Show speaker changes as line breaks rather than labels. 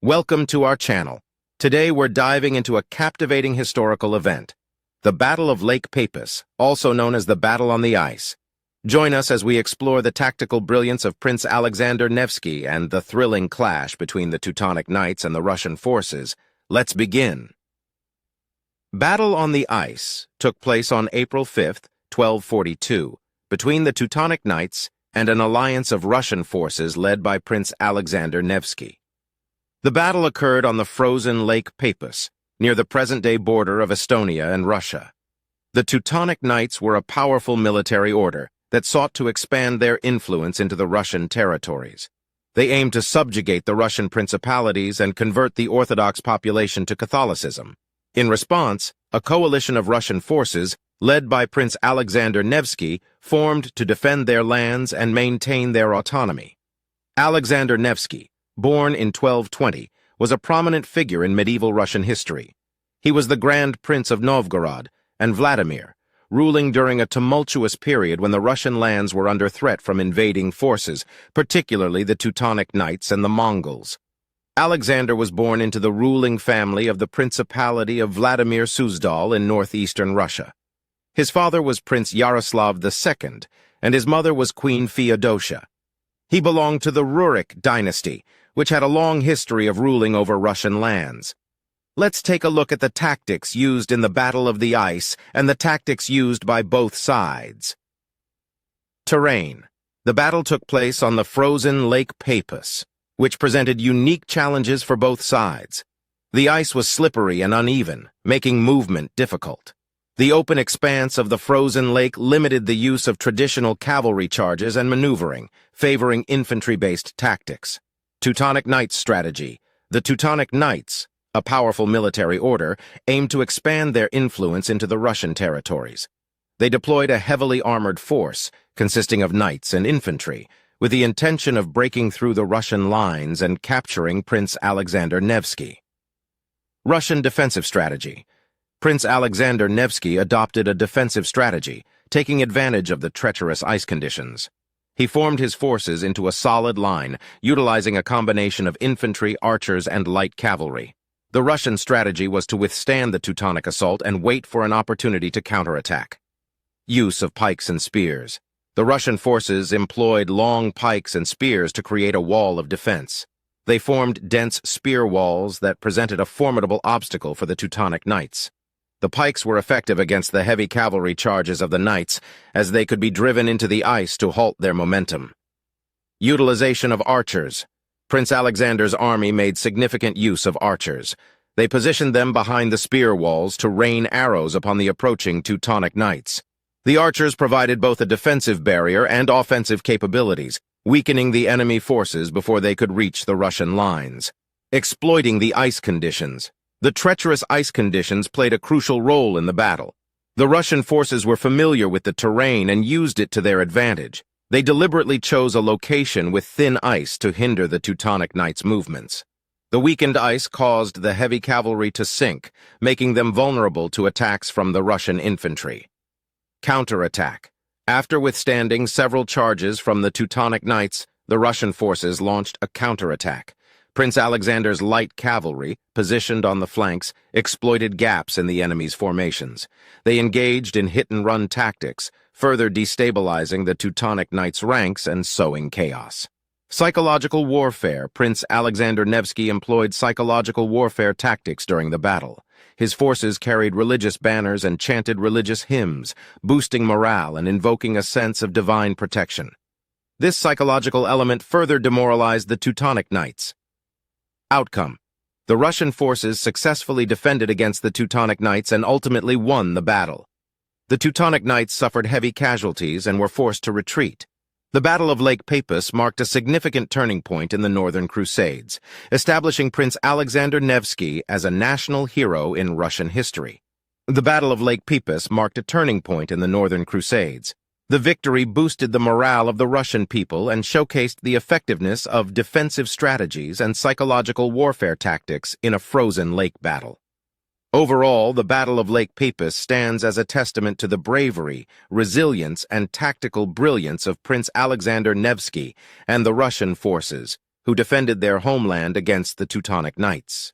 Welcome to our channel. Today we're diving into a captivating historical event, the Battle of Lake Peipus, also known as the Battle on the Ice. Join us as we explore the tactical brilliance of Prince Alexander Nevsky and the thrilling clash between the Teutonic Knights and the Russian forces. Let's begin. Battle on the Ice took place on April 5, 1242, between the Teutonic Knights and an alliance of Russian forces led by Prince Alexander Nevsky. The battle occurred on the frozen Lake Peipus, near the present-day border of Estonia and Russia. The Teutonic Knights were a powerful military order that sought to expand their influence into the Russian territories. They aimed to subjugate the Russian principalities and convert the Orthodox population to Catholicism. In response, a coalition of Russian forces, led by Prince Alexander Nevsky, formed to defend their lands and maintain their autonomy. Alexander Nevsky, born in 1220, was a prominent figure in medieval Russian history. He was the Grand Prince of Novgorod and Vladimir, ruling during a tumultuous period when the Russian lands were under threat from invading forces, particularly the Teutonic Knights and the Mongols. Alexander was born into the ruling family of the Principality of Vladimir Suzdal in northeastern Russia. His father was Prince Yaroslav II, and his mother was Queen Feodosia. He belonged to the Rurik dynasty, which had a long history of ruling over Russian lands. Let's take a look at the tactics used in the Battle of the Ice and the tactics used by both sides. Terrain. The battle took place on the frozen Lake Peipus, which presented unique challenges for both sides. The ice was slippery and uneven, making movement difficult. The open expanse of the frozen lake limited the use of traditional cavalry charges and maneuvering, favoring infantry-based tactics. Teutonic Knights strategy. The Teutonic Knights, a powerful military order, aimed to expand their influence into the Russian territories. They deployed a heavily armored force, consisting of knights and infantry, with the intention of breaking through the Russian lines and capturing Prince Alexander Nevsky. Russian defensive strategy. Prince Alexander Nevsky adopted a defensive strategy, taking advantage of the treacherous ice conditions. He formed his forces into a solid line, utilizing a combination of infantry, archers, and light cavalry. The Russian strategy was to withstand the Teutonic assault and wait for an opportunity to counterattack. Use of pikes and spears. The Russian forces employed long pikes and spears to create a wall of defense. They formed dense spear walls that presented a formidable obstacle for the Teutonic Knights. The pikes were effective against the heavy cavalry charges of the knights, as they could be driven into the ice to halt their momentum. Utilization of archers. Prince Alexander's army made significant use of archers. They positioned them behind the spear walls to rain arrows upon the approaching Teutonic Knights. The archers provided both a defensive barrier and offensive capabilities, weakening the enemy forces before they could reach the Russian lines. Exploiting the ice conditions. The treacherous ice conditions played a crucial role in the battle. The Russian forces were familiar with the terrain and used it to their advantage. They deliberately chose a location with thin ice to hinder the Teutonic Knights' movements. The weakened ice caused the heavy cavalry to sink, making them vulnerable to attacks from the Russian infantry. Counterattack. After withstanding several charges from the Teutonic Knights, the Russian forces launched a counterattack. Prince Alexander's light cavalry, positioned on the flanks, exploited gaps in the enemy's formations. They engaged in hit-and-run tactics, further destabilizing the Teutonic Knights' ranks and sowing chaos. Psychological warfare. Prince Alexander Nevsky employed psychological warfare tactics during the battle. His forces carried religious banners and chanted religious hymns, boosting morale and invoking a sense of divine protection. This psychological element further demoralized the Teutonic Knights. Outcome. The Russian forces successfully defended against the Teutonic Knights and ultimately won the battle. The Teutonic Knights suffered heavy casualties and were forced to retreat. The Battle of Lake Peipus marked a significant turning point in the Northern Crusades, establishing Prince Alexander Nevsky as a national hero in Russian history. The Battle of Lake Peipus marked a turning point in the Northern Crusades. The victory boosted the morale of the Russian people and showcased the effectiveness of defensive strategies and psychological warfare tactics in a frozen lake battle. Overall, the Battle of Lake Peipus stands as a testament to the bravery, resilience, and tactical brilliance of Prince Alexander Nevsky and the Russian forces, who defended their homeland against the Teutonic knights.